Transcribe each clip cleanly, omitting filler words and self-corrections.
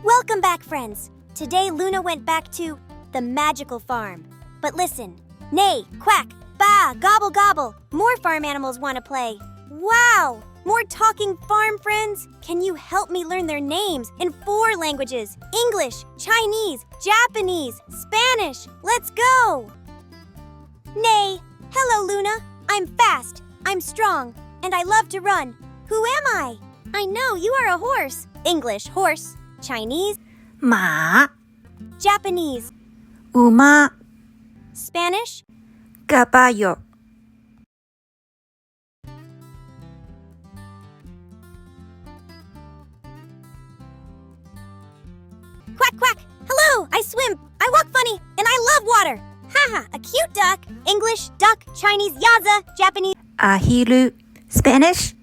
Welcome back, friends. Today Luna went back to the magical farm. But listen, neigh, quack, ba, gobble, gobble. More farm animals want to play. Wow! More talking farm friends? Can you help me learn their names in 4 languages? English, Chinese, Japanese, Spanish. Let's go! Neigh. Hello, Luna. I'm fast, I'm strong, and I love to run. Who am I? I know you are a horse. English, horse. Chinese, 马 Japanese, 马 Spanish, Caballo quack, quack. Hello, I swim, I walk funny, and I love water. Haha, a cute duck. English, duck. Chinese, Yāzi. Japanese, Ahiru Spanish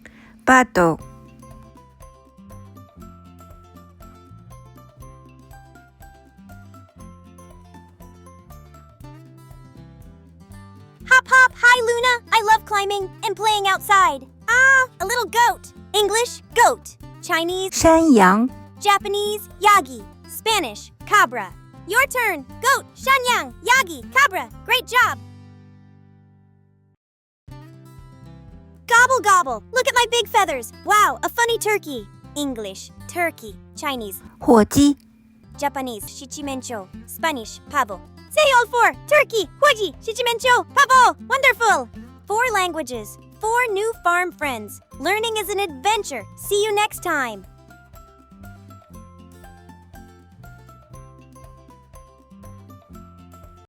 Pato hop, hop. Hi, Luna. I love climbing and playing outside. Ah, a little goat. English, goat. Chinese, 山羊 Japanese, Yagi. Spanish, Cabra. Your turn. Goat, Shānyáng, Yagi, Cabra. Great job. Gobble, gobble. Look at my big feathers. Wow, a funny turkey. English, turkey. Chinese, 火鸡 Japanese, Shichimenchō. Spanish, Pavo. Say all 4. Turkey, Huǒjī, Shichimenchō, Pavo. Wonderful. 4 languages, 4 new farm friends. Learning is an adventure. See you next time.